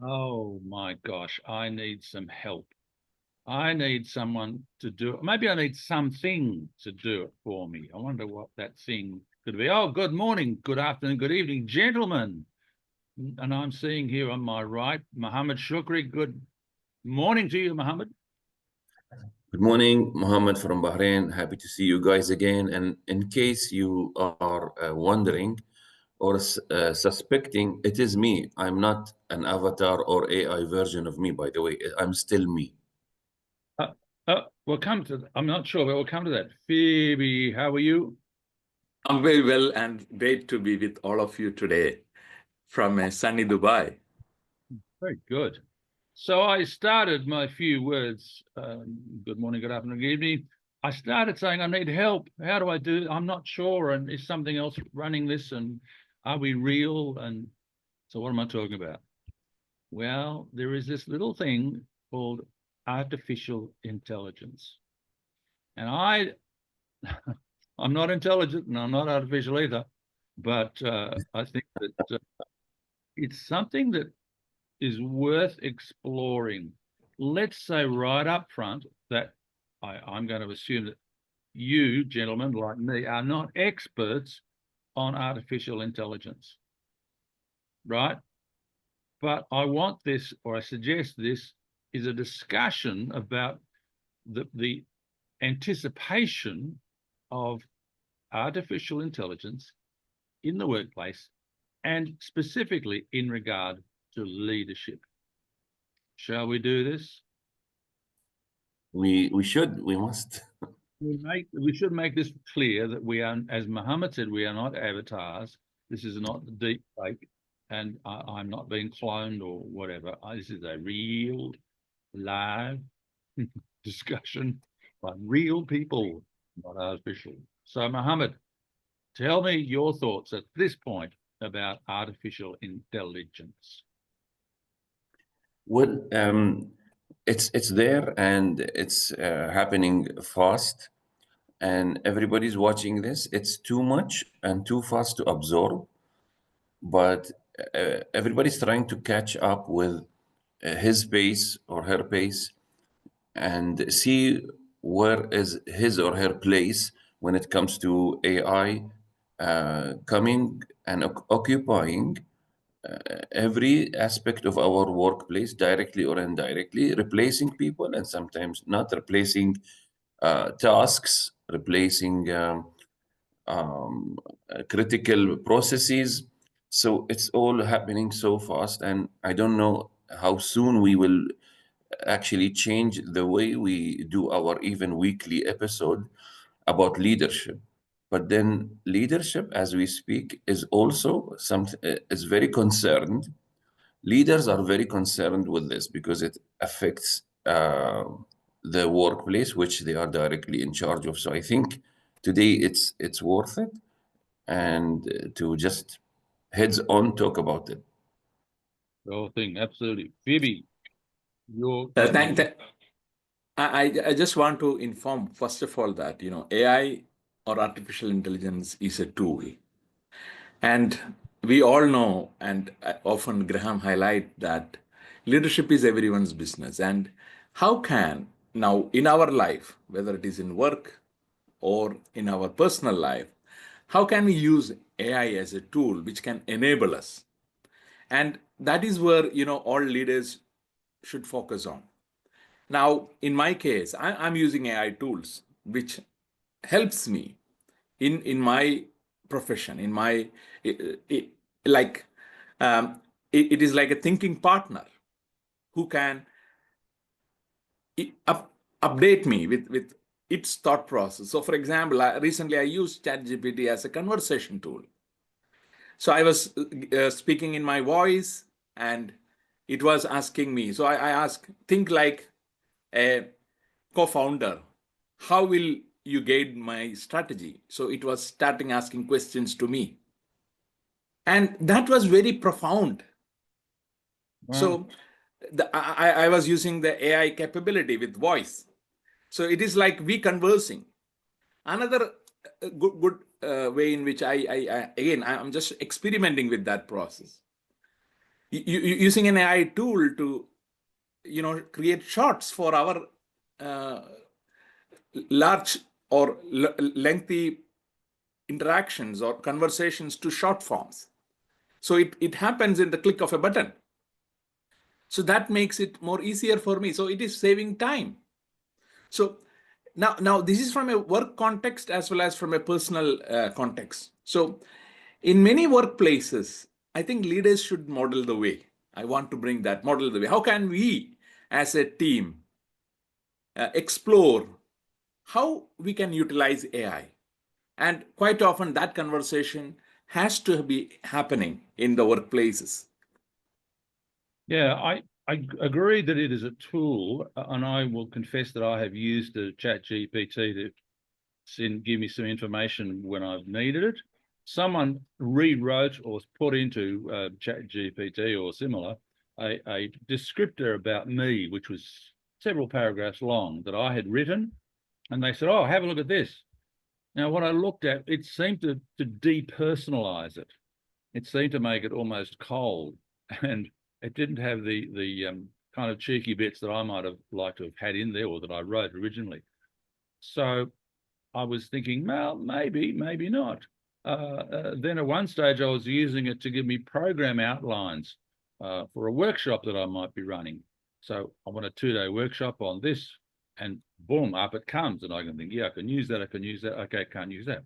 Oh my gosh, I need some help. I need someone to do it. Maybe I need something to do it for me. I wonder what that thing could be. Oh, good morning, good afternoon, good evening, gentlemen. And I'm seeing here on my right, Mohammed Shukri. Good morning to you, Mohammed. Good morning, Mohammed from Bahrain. Happy to see you guys again. And in case you are wondering or suspecting, it is me. I'm not an avatar or AI version of me, by the way. I'm still me. Uh, we'll come to, I'm not sure, but we'll come to that. Phoebe, how are you? I'm very well and great to be with all of you today from sunny Dubai. Very good. So I started my few words, good morning, good afternoon, good evening. I started saying, I need help. How do I do? I'm not sure. And is something else running this? And are we real? And so what am I talking about? Well, there is this little thing called artificial intelligence. And I'm not intelligent and I'm not artificial either, but I think that it's something that is worth exploring. Let's say right up front that I'm going to assume that you, gentlemen, like me, are not experts on artificial intelligence, right? But I want this, or I suggest this, is a discussion about the anticipation of artificial intelligence in the workplace and specifically in regard to leadership. Shall we do this? We must. We should make this clear that we are, as Muhammad said, we are not avatars. This is not the deep fake, and I'm not being cloned or whatever. This is a real, live discussion by real people, not artificial. So, Muhammad, tell me your thoughts at this point about artificial intelligence. Well, it's there and it's happening fast, and everybody's watching this. It's too much and too fast to absorb, but everybody's trying to catch up with his pace or her pace and see where is his or her place when it comes to AI coming and occupying every aspect of our workplace, directly or indirectly, replacing people and sometimes not replacing tasks, replacing critical processes. So it's all happening so fast, and I don't know how soon we will actually change the way we do our even weekly episode about leadership. But then leadership, as we speak, is also is very concerned. Leaders are very concerned with this because it affects the workplace, which they are directly in charge of. So I think today it's worth it, and to just heads on talk about it. The whole thing, absolutely. Phoebe, your Thank, I just want to inform, first of all, that AI or artificial intelligence is a tool. And we all know, and often Graham highlight that leadership is everyone's business. And how can now in our life, whether it is in work or in our personal life, how can we use AI as a tool which can enable us? And that is where all leaders should focus on. Now, in my case, I'm using AI tools which helps me in my profession, in my like it is like a thinking partner who can update me with its thought process. So, for example, recently I used ChatGPT as a conversation tool. So I was speaking in my voice, and it was asking me. So I asked, think like a co-founder, how will you guide my strategy? So it was starting asking questions to me. And that was very profound. wow. So I was using the AI capability with voice. So it is like we conversing. Another good way in which I'm just experimenting with that process using an AI tool to, create shots for our large or lengthy interactions or conversations to short forms. So it happens in the click of a button. So that makes it more easier for me. So it is saving time. So now this is from a work context as well as from a personal context. So in many workplaces, I think leaders should model the way. I want to bring that model the way. How can we as a team explore how we can utilize AI? And quite often that conversation has to be happening in the workplaces. Yeah, I agree that it is a tool, and I will confess that I have used the Chat GPT to give me some information when I've needed it. Someone rewrote or put into Chat GPT or similar a descriptor about me, which was several paragraphs long, that I had written, and they said, "Oh, have a look at this." Now, what I looked at, it seemed to depersonalize it. It seemed to make it almost cold, and it didn't have the kind of cheeky bits that I might have liked to have had in there, or that I wrote originally. So I was thinking, well, maybe not. Then at one stage I was using it to give me program outlines for a workshop that I might be running. So I want a 2-day workshop on this, and boom, up it comes. And I can think, yeah, I can use that. Okay, can't use that.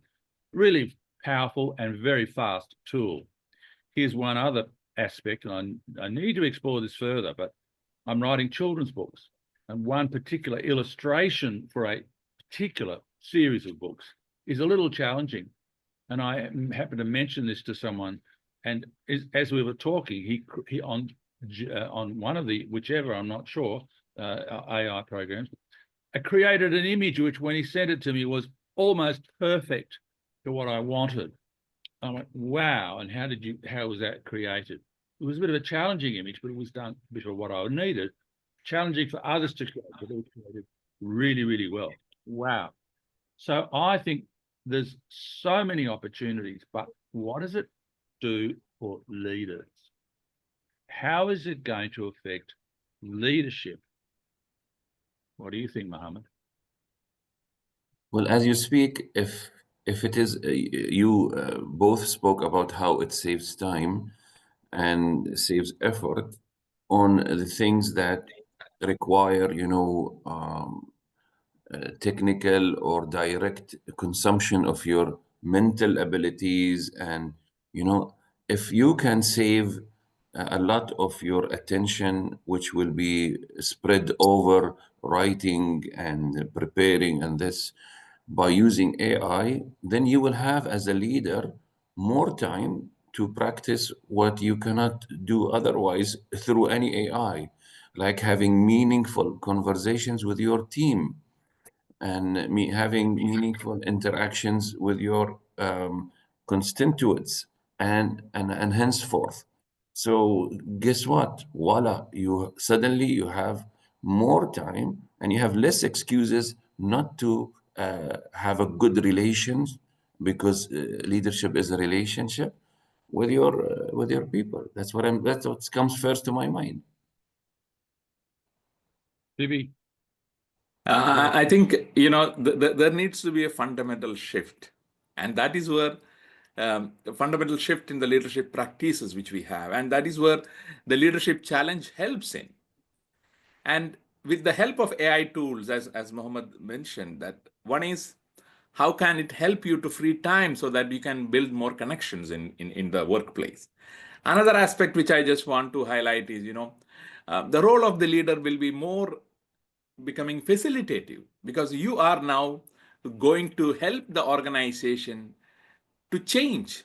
Really powerful and very fast tool. Here's one other aspect, and I need to explore this further, but I'm writing children's books, and one particular illustration for a particular series of books is a little challenging. And I happened to mention this to someone, and as we were talking, he on one of the, whichever, I'm not sure, AI programs, I created an image which, when he sent it to me, was almost perfect to what I wanted. I went, wow, and how was that created? It was a bit of a challenging image, but it was done a bit of what I needed. Challenging for others to create, but it was created really, really well. Wow. So I think there's so many opportunities, but what does it do for leaders? How is it going to affect leadership? What do you think, Mohammed? Well, as you speak, if it is you both spoke about how it saves time and saves effort on the things that require, technical or direct consumption of your mental abilities, and if you can save a lot of your attention, which will be spread over writing and preparing and this, by using AI, then you will have, as a leader, more time to practice what you cannot do otherwise through any AI, like having meaningful conversations with your team, and having meaningful interactions with your constituents, and henceforth. So guess what? Voila, you have more time, and you have less excuses not to have a good relations, because leadership is a relationship with your people. That's what comes first to my mind. Phoebe? I think, there needs to be a fundamental shift. And that is where the fundamental shift in the leadership practices which we have. And that is where the leadership challenge helps in. And with the help of AI tools, as Mohammed mentioned, that one is, how can it help you to free time so that you can build more connections in the workplace? Another aspect which I just want to highlight is, the role of the leader will be more becoming facilitative, because you are now going to help the organization to change.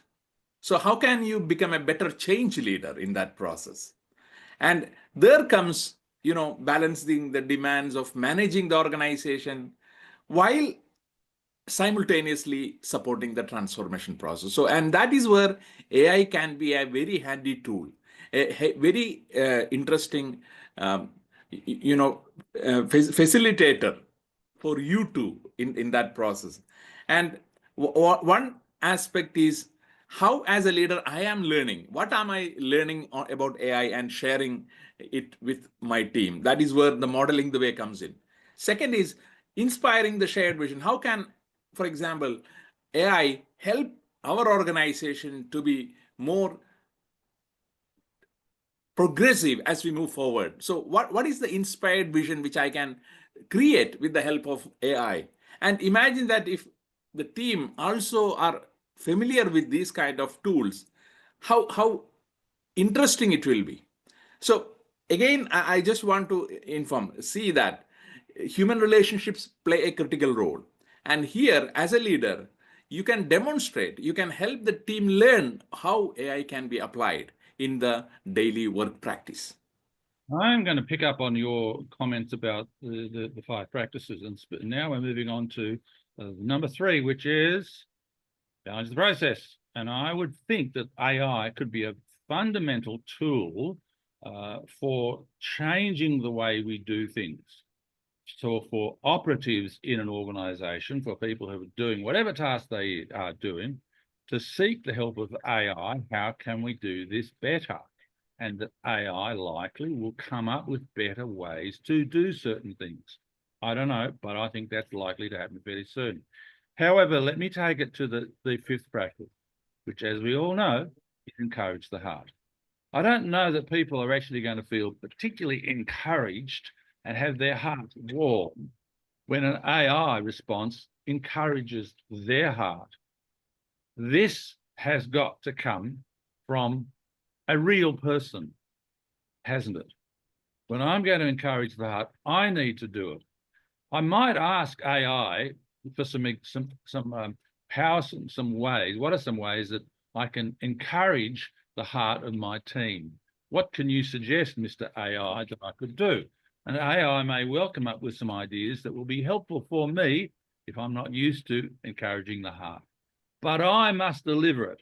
So how can you become a better change leader in that process? And there comes, balancing the demands of managing the organization while simultaneously supporting the transformation process. So, and that is where AI can be a very handy tool, a very interesting, facilitator for you too in that process. And one aspect is how as a leader I am learning. What am I learning about AI and sharing it with my team? That is where the modeling the way comes in. Second is inspiring the shared vision. How can, for example, AI help our organization to be more progressive as we move forward? So what is the inspired vision which I can create with the help of AI? And imagine that if the team also are familiar with these kind of tools, how interesting it will be. So again, I just want to see that human relationships play a critical role. And here, as a leader, you can demonstrate, you can help the team learn how AI can be applied in the daily work practice. I'm going to pick up on your comments about the 5 practices, and now we're moving on to number 3, which is balance the process. And I would think that AI could be a fundamental tool for changing the way we do things. So for operatives in an organization, for people who are doing whatever task they are doing, to seek the help of AI, how can we do this better? And that AI likely will come up with better ways to do certain things. I don't know, but I think that's likely to happen very soon. However, let me take it to the 5th practice, which, as we all know, is encourage the heart. I don't know that people are actually going to feel particularly encouraged and have their hearts warm when an AI response encourages their heart. This has got to come from a real person, hasn't it? When I'm going to encourage the heart, I need to do it. I might ask AI for some power, some ways. What are some ways that I can encourage the heart of my team? What can you suggest, Mr. AI, that I could do? And AI may well come up with some ideas that will be helpful for me if I'm not used to encouraging the heart. But I must deliver it,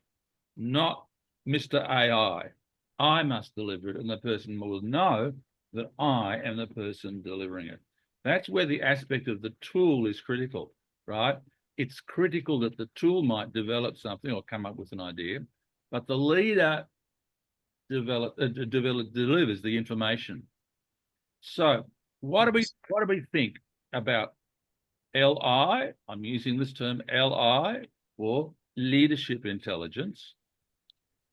not Mr. AI. I must deliver it, and the person will know that I am the person delivering it. That's where the aspect of the tool is critical, right? It's critical that the tool might develop something or come up with an idea, but the leader delivers the information. So what do we think about LI? I'm using this term LI, or leadership intelligence,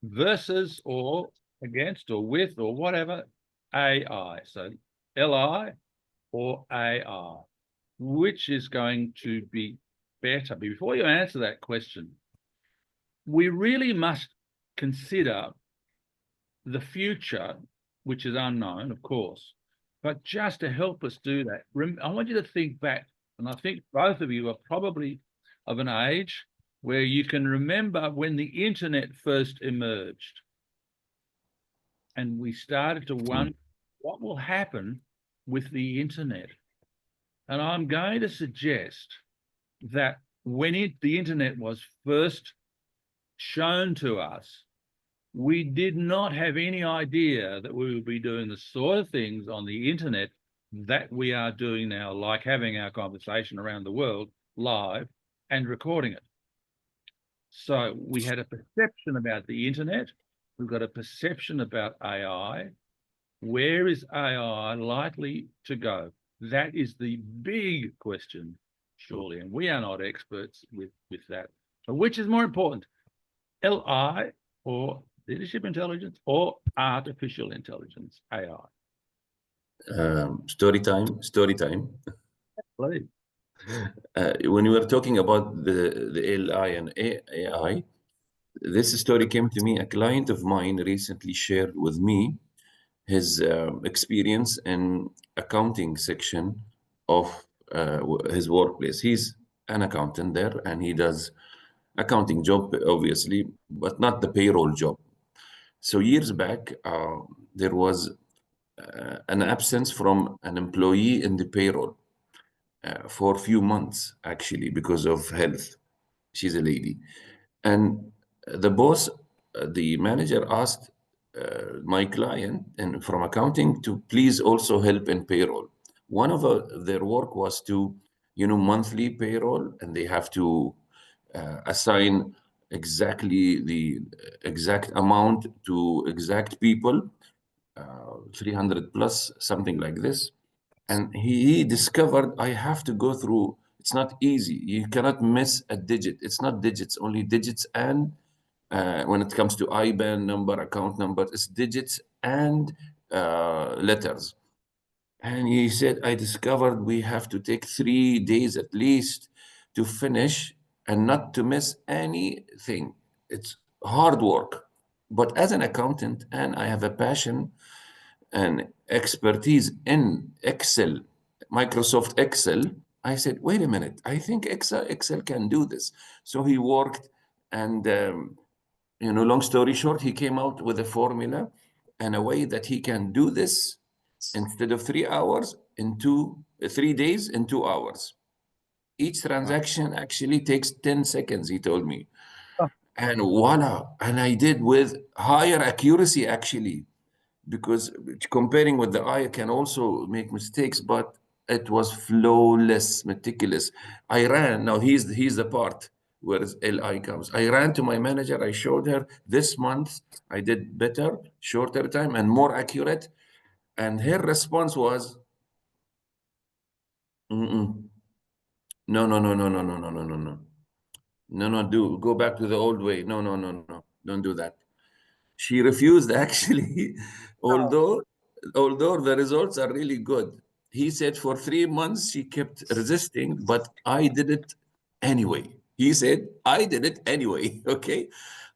versus or against or with or whatever AI. So LI or AI, which is going to be better? Before you answer that question, we really must consider the future, which is unknown, of course, but just to help us do that, I want you to think back, and I think both of you are probably of an age where you can remember when the internet first emerged. And we started to wonder what will happen with the internet. And I'm going to suggest that when the internet was first shown to us, we did not have any idea that we would be doing the sort of things on the internet that we are doing now, like having our conversation around the world live and recording it. So we had a perception about the internet. We've got a perception about AI. Where is AI likely to go? That is the big question, surely, and we are not experts with that. So which is more important, LI or leadership intelligence or artificial intelligence, AI? Story time. Please. When we were talking about the LI and AI, this story came to me. A client of mine recently shared with me his experience in accounting section of his workplace. He's an accountant there, and he does accounting job, obviously, but not the payroll job. So years back, there was an absence from an employee in the payroll for a few months, actually, because of health. She's a lady. And the boss, the manager asked my client and from accounting to please also help in payroll. One of their work was to, monthly payroll, and they have to assign exactly the exact amount to exact people, 300 plus, something like this. And he discovered I have to go through, it's not easy. You cannot miss a digit. It's not digits, only digits. And when it comes to IBAN number, account number, it's digits and letters. And he said, I discovered we have to take 3 days at least to finish and not to miss anything. It's hard work. But as an accountant, and I have a passion and expertise in Excel, Microsoft Excel, I said, wait a minute, I think Excel can do this. So he worked, and long story short, he came out with a formula and a way that he can do this instead of 3 hours in 3 days in 2 hours. Each transaction actually takes 10 seconds, he told me. Oh. And voila. And I did with higher accuracy, actually, because comparing with the eye can also make mistakes, but it was flawless, meticulous. I ran, now he's the part where LI comes. I ran to my manager, I showed her this month I did better, shorter time and more accurate. And her response was, mm-mm. No, no, no, no, no, no, no, no, no, no. No, no, go back to the old way. No, no, no, no, don't do that. She refused actually, although the results are really good. He said for 3 months she kept resisting, but I did it anyway. He said, I did it anyway. Okay.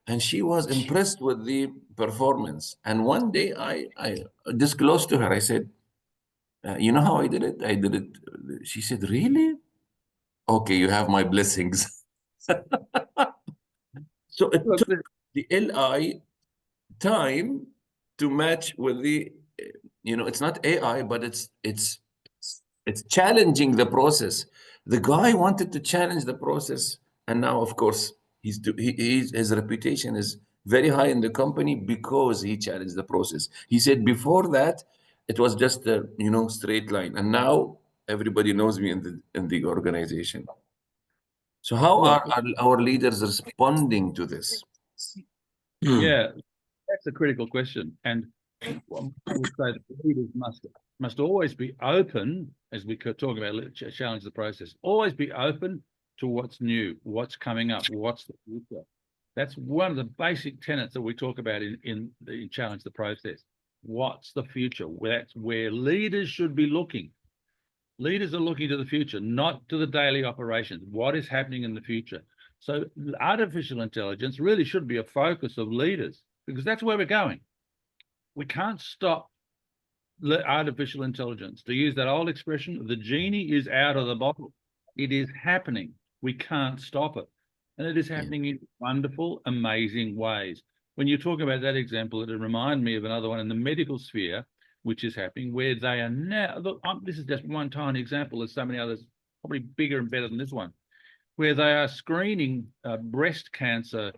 And she was impressed with the performance. And one day I disclosed to her, I said, you know how I did it? I did it. She said, really? Okay, you have my blessings. So it Look, took the LI time to match with the, it's not AI, but it's challenging the process. The guy wanted to challenge the process, and now, of course, his reputation is very high in the company because he challenged the process. He said before that it was just a straight line, and now everybody knows me in the organization. So how look, are our leaders responding to this? yeah, that's a critical question. And I would say that leaders must always be open, as we could talk about, challenge the process, always be open to what's new, what's coming up, what's the future. That's one of the basic tenets that we talk about in challenge the process. What's the future? That's where leaders should be looking. Leaders are looking to the future, not to the daily operations. What is happening in the future? So artificial intelligence really should be a focus of leaders, because that's where we're going. We can't stop artificial intelligence. To use that old expression, the genie is out of the bottle. It is happening. We can't stop it. And it is happening in wonderful, amazing ways. When you talk about that example, it reminded me of another one in the medical sphere, which is happening, where they are now, look, this is just one tiny example. There's so many others, probably bigger and better than this one, where they are screening breast cancer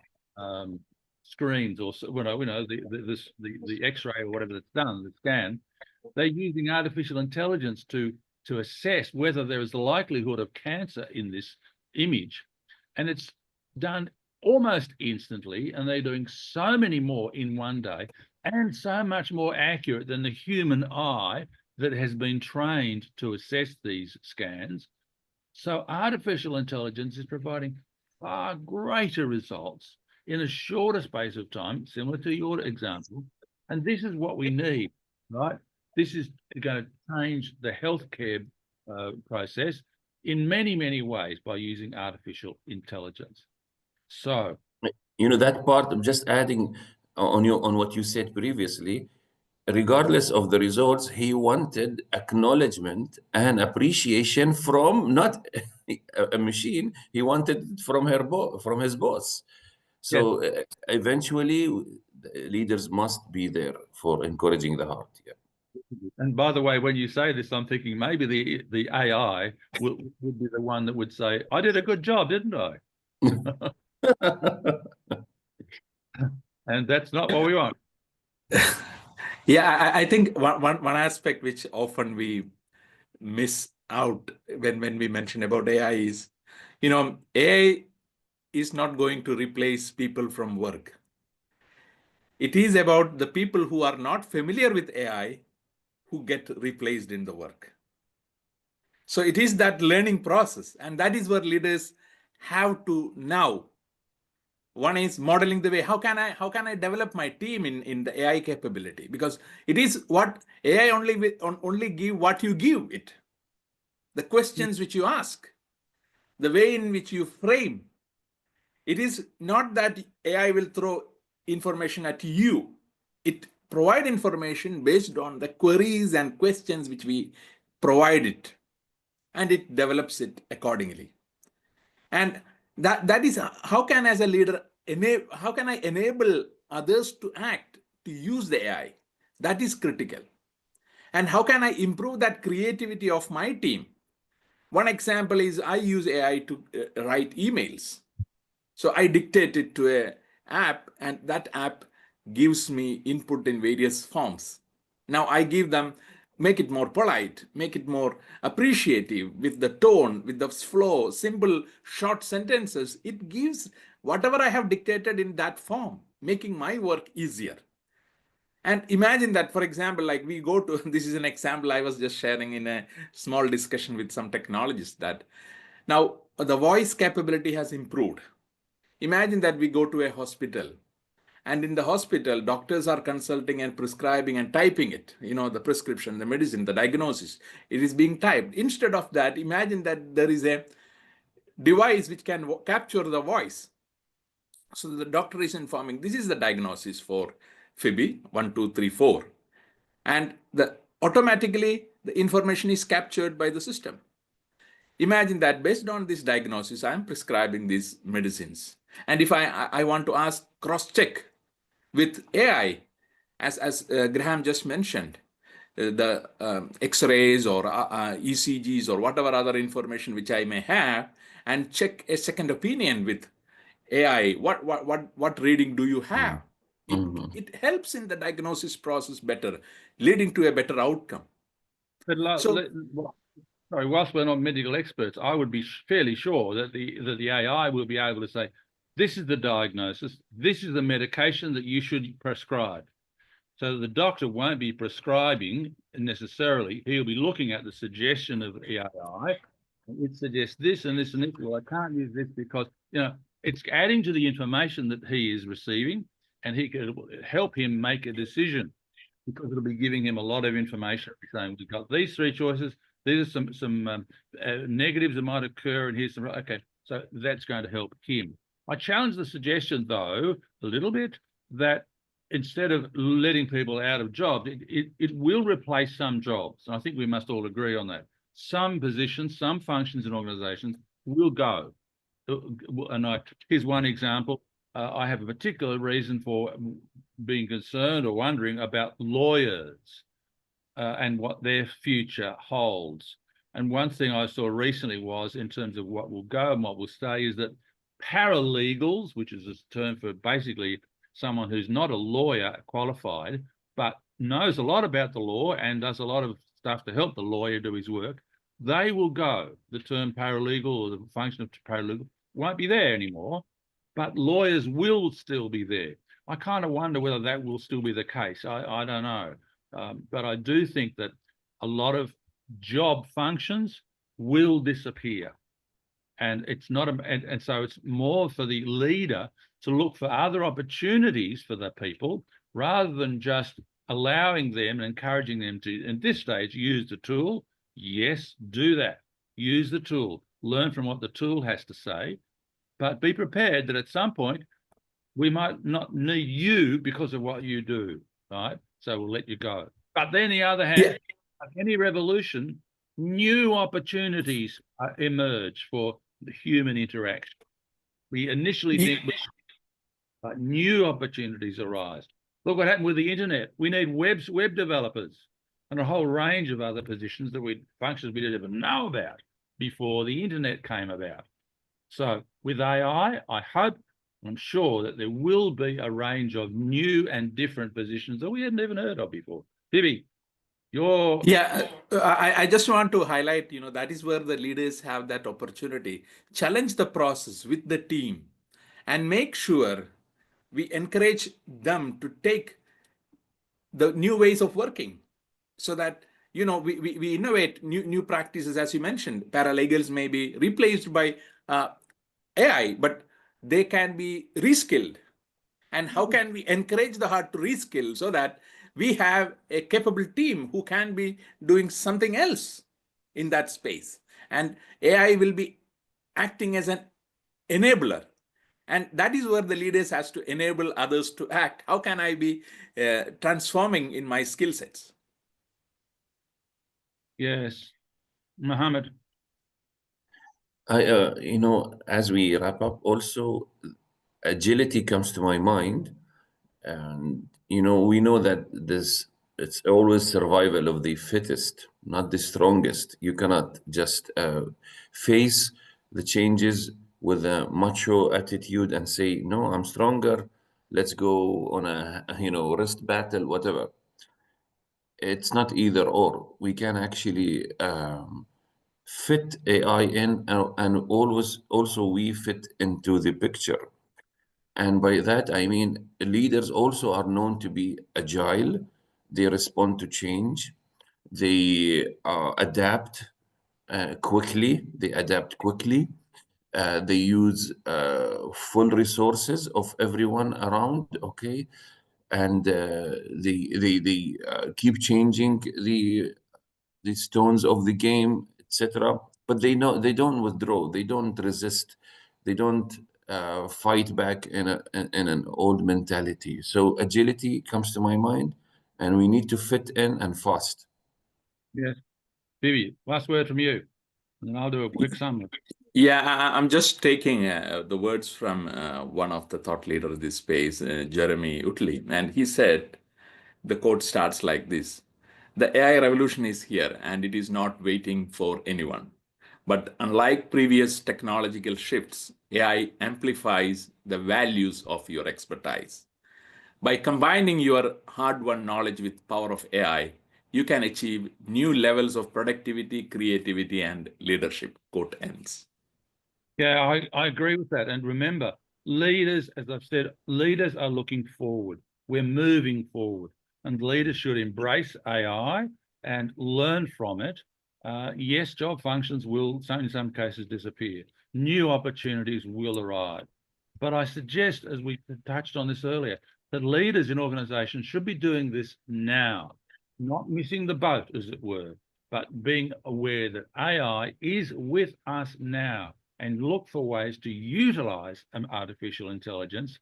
screens, or the X-ray or whatever that's done, the scan. They're using artificial intelligence to assess whether there is the likelihood of cancer in this image, and it's done almost instantly. And they're doing so many more in one day, and so much more accurate than the human eye that has been trained to assess these scans. So artificial intelligence is providing far greater results in a shorter space of time, similar to your example. And this is what we need, right? This is going to change the healthcare process in many, many ways by using artificial intelligence. So, that part, I'm just adding on what you said previously. Regardless of the results, he wanted acknowledgement and appreciation from not a machine. He wanted it from from his boss. So eventually, leaders must be there for encouraging the heart. Yeah. and by the way, when you say this, I'm thinking maybe the AI would be the one that would say, I did a good job, didn't I? And that's not what we want. Yeah, I think one aspect which often we miss out when we mention about AI is, AI is not going to replace people from work. It is about the people who are not familiar with AI who get replaced in the work. So it is that learning process, and that is where leaders have to now. One is modeling the way, how can I develop my team in the AI capability? Because it is what AI only give what you give it. The questions which you ask, the way in which you frame. It is not that AI will throw information at you. It provide information based on the queries and questions which we provide it, and it develops it accordingly. And that is how can, as a leader, how can I enable others to act, to use the AI? That is critical. And how can I improve that creativity of my team? One example is I use AI to write emails. So I dictate it to an app, and that app gives me input in various forms. Now I give them, make it more polite, make it more appreciative with the tone, with the flow, simple, short sentences. It gives whatever I have dictated in that form, making my work easier. And imagine that, for example, like we go to, this is an example I was just sharing in a small discussion with some technologists, that now the voice capability has improved. Imagine that we go to a hospital, and in the hospital, doctors are consulting and prescribing and typing it, the prescription, the medicine, the diagnosis, it is being typed. Instead of that, imagine that there is a device which can capture the voice. So the doctor is informing, this is the diagnosis for Phoebe, 1, 2, 3, 4. And automatically, the information is captured by the system. Imagine that based on this diagnosis, I'm prescribing these medicines. And if I want to ask cross-check with AI, as Graham just mentioned, the X-rays or ECGs or whatever other information which I may have, and check a second opinion with AI. What reading do you have? It helps in the diagnosis process better, leading to a better outcome. But sorry, whilst we're not medical experts, I would be fairly sure that the AI will be able to say, this is the diagnosis, this is the medication that you should prescribe. So the doctor won't be prescribing necessarily. He'll be looking at the suggestion of the AI. It suggests this and this and this. Well, I can't use this because, it's adding to the information that he is receiving, and he could help him make a decision because it'll be giving him a lot of information, saying, we've got these three choices. These are some negatives that might occur, and here's some, okay, so that's going to help him. I challenge the suggestion, though, a little bit, that instead of letting people out of jobs, it will replace some jobs. And I think we must all agree on that. Some positions, some functions in organizations will go. And here's one example. I have a particular reason for being concerned or wondering about lawyers and what their future holds. And one thing I saw recently was, in terms of what will go and what will stay, is that paralegals, which is a term for basically someone who's not a lawyer qualified, but knows a lot about the law and does a lot of stuff to help the lawyer do his work, they will go. The term paralegal or the function of paralegal won't be there anymore, but lawyers will still be there. I kind of wonder whether that will still be the case. I don't know. But I do think that a lot of job functions will disappear. And it's not, and so it's more for the leader to look for other opportunities for the people, rather than just allowing them and encouraging them to, at this stage, use the tool. Yes, do that. Use the tool. Learn from what the tool has to say, but be prepared that at some point we might not need you because of what you do, right? So we'll let you go. But then the other hand, like any revolution, new opportunities emerge for the human interaction. We initially think, but new opportunities arise. Look what happened with the internet. We need web developers and a whole range of other positions functions we didn't even know about before the internet came about. So with AI, I hope, I'm sure that there will be a range of new and different positions that we hadn't even heard of before. Phoebe, I just want to highlight, that is where the leaders have that opportunity. Challenge the process with the team. and make sure we encourage them to take the new ways of working, so that we innovate new practices. As you mentioned, paralegals may be replaced by AI, but they can be reskilled. And how can we encourage the heart to reskill so that we have a capable team who can be doing something else in that space? And AI will be acting as an enabler. And that is where the leaders has to enable others to act. How can I be transforming in my skill sets? Yes. Mohammed. As we wrap up, also agility comes to my mind, and we know that it's always survival of the fittest, not the strongest. You cannot just face the changes with a macho attitude and say, no, I'm stronger, let's go on a wrist battle, whatever. It's not either or. We can actually fit AI in, and always also we fit into the picture. And by that, I mean leaders also are known to be agile. They respond to change. They adapt quickly. They adapt quickly. They use full resources of everyone around. Okay, and they keep changing the stones of the game, etc. But they don't withdraw. They don't resist. They don't fight back in an old mentality. So agility comes to my mind, and we need to fit in and fast. Yes. Vivi, last word from you, and then I'll do a quick summary. Yeah, I'm just taking the words from one of the thought leaders of this space, Jeremy Utley, and he said, the quote starts like this: "The AI revolution is here, and it is not waiting for anyone. But unlike previous technological shifts, AI amplifies the values of your expertise. By combining your hard-won knowledge with power of AI, you can achieve new levels of productivity, creativity, and leadership." Quote ends. Yeah, I agree with that. And remember, leaders, as I've said, leaders are looking forward. We're moving forward, and leaders should embrace AI and learn from it. Yes, job functions will, in some cases, disappear. New opportunities will arrive. But I suggest, as we touched on this earlier, that leaders in organizations should be doing this now, not missing the boat, as it were, but being aware that AI is with us now, and look for ways to utilize artificial intelligence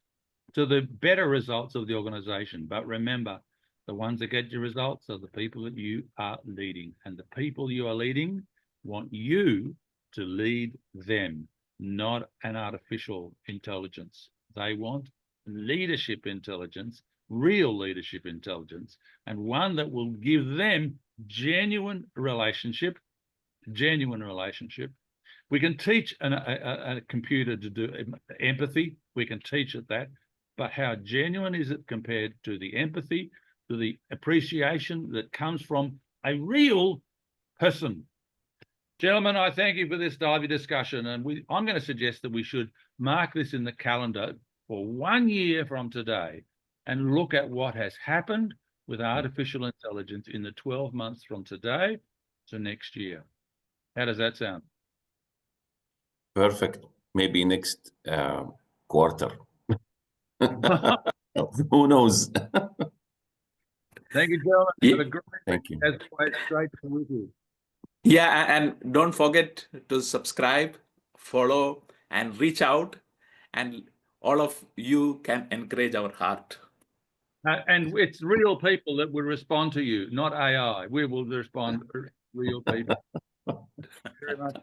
to the better results of the organization. But remember, the ones that get your results are the people that you are leading, and the people you are leading want you to lead them, not an artificial intelligence. They want leadership intelligence, real leadership intelligence, and one that will give them genuine relationship. We can teach a computer to do empathy. We can teach it that. But how genuine is it compared to the empathy, to the appreciation that comes from a real person? Gentlemen, I thank you for this lively discussion. And I'm going to suggest that we should mark this in the calendar for 1 year from today and look at what has happened with artificial intelligence in the 12 months from today to next year. How does that sound? Perfect. Maybe next quarter. Who knows? Thank you, gentlemen. Yeah. Have a great Thank you. That's great to be with you. Yeah, and don't forget to subscribe, follow, and reach out, and all of you can encourage our heart. And it's real people that will respond to you, not AI. We will respond real people. Very much.